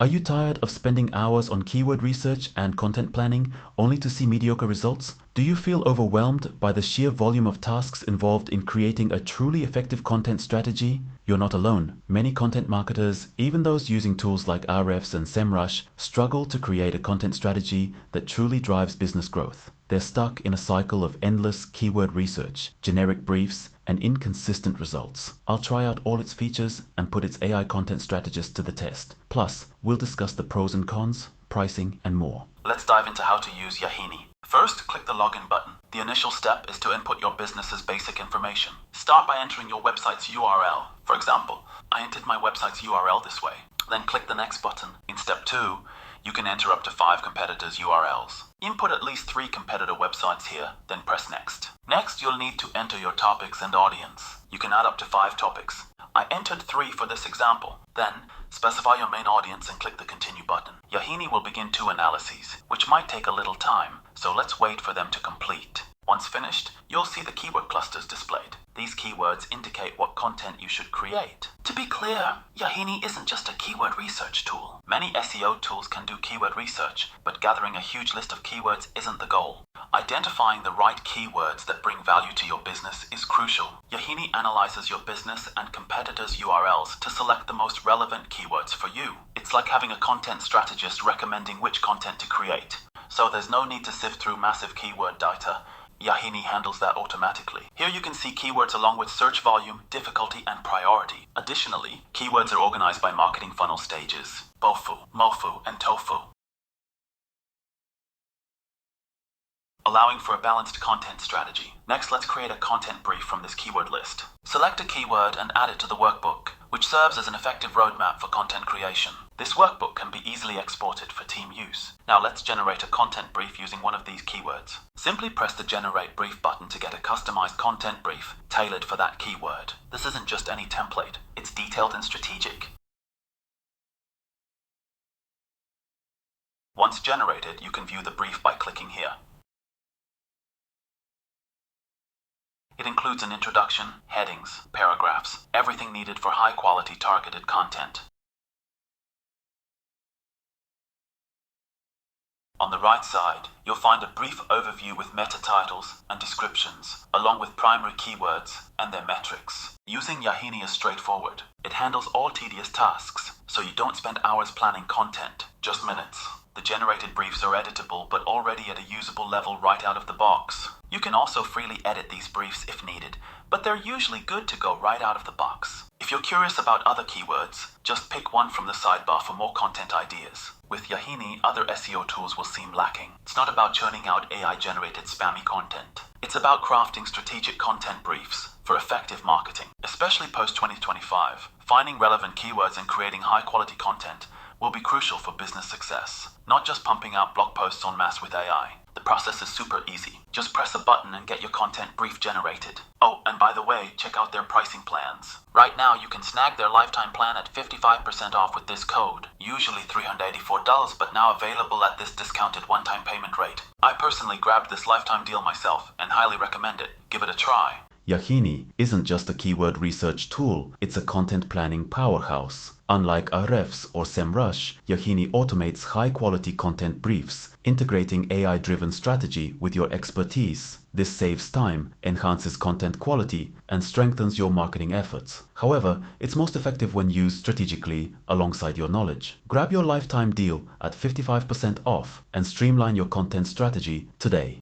Are you tired of spending hours on keyword research and content planning only to see mediocre results? Do you feel overwhelmed by the sheer volume of tasks involved in creating a truly effective content strategy? You're not alone. Many content marketers, even those using tools like Ahrefs and Semrush, struggle to create a content strategy that truly drives business growth. They're stuck in a cycle of endless keyword research, generic briefs, and inconsistent results. I'll try out all its features and put its AI content strategist to the test. Plus, we'll discuss the pros and cons, pricing, and more. Let's dive into how to use Yahini. First, click the login button. The initial step is to input your business's basic information. Start by entering your website's URL. For example, I entered my website's URL this way. Then click the next button. In step 2, you can enter up to 5 competitors' URLs. Input at least 3 competitor websites here, then press next. Next, you'll need to enter your topics and audience. You can add up to 5 topics. I entered 3 for this example. Then, specify your main audience and click the continue button. Yahini will begin 2 analyses, which might take a little time, so let's wait for them to complete. Once finished, you'll see the keyword clusters displayed. These keywords indicate what content you should create. To be clear, Yahini isn't just a keyword research tool. Many SEO tools can do keyword research, but gathering a huge list of keywords isn't the goal. Identifying the right keywords that bring value to your business is crucial. Yahini analyzes your business and competitors' URLs to select the most relevant keywords for you. It's like having a content strategist recommending which content to create. So there's no need to sift through massive keyword data. Yahini handles that automatically. Here you can see keywords along with search volume, difficulty, and priority. Additionally, keywords are organized by marketing funnel stages: Bofu, Mofu, and Tofu, allowing for a balanced content strategy. Next, let's create a content brief from this keyword list. Select a keyword and add it to the workbook, which serves as an effective roadmap for content creation. This workbook can be easily exported for team use. Now let's generate a content brief using one of these keywords. Simply press the Generate Brief button to get a customized content brief tailored for that keyword. This isn't just any template, it's detailed and strategic. Once generated, you can view the brief by clicking here. It includes an introduction, headings, paragraphs, everything needed for high-quality targeted content. On the right side, you'll find a brief overview with meta titles and descriptions, along with primary keywords and their metrics. Using Yahini is straightforward. It handles all tedious tasks, so you don't spend hours planning content, just minutes. The generated briefs are editable but already at a usable level right out of the box. You can also freely edit these briefs if needed, but they're usually good to go right out of the box. If you're curious about other keywords, just pick one from the sidebar for more content ideas. With Yahini, other SEO tools will seem lacking. It's not about churning out AI-generated spammy content. It's about crafting strategic content briefs for effective marketing, especially post-2025. Finding relevant keywords and creating high-quality content will be crucial for business success, not just pumping out blog posts en masse with AI. The process is super easy. Just press a button and get your content brief generated. Oh, and by the way, check out their pricing plans. Right now, you can snag their lifetime plan at 55% off with this code. Usually $384, but now available at this discounted one-time payment rate. I personally grabbed this lifetime deal myself and highly recommend it. Give it a try. Yahini isn't just a keyword research tool, it's a content planning powerhouse. Unlike Ahrefs or Semrush, Yahini automates high-quality content briefs, integrating AI-driven strategy with your expertise. This saves time, enhances content quality, and strengthens your marketing efforts. However, it's most effective when used strategically alongside your knowledge. Grab your lifetime deal at 55% off and streamline your content strategy today.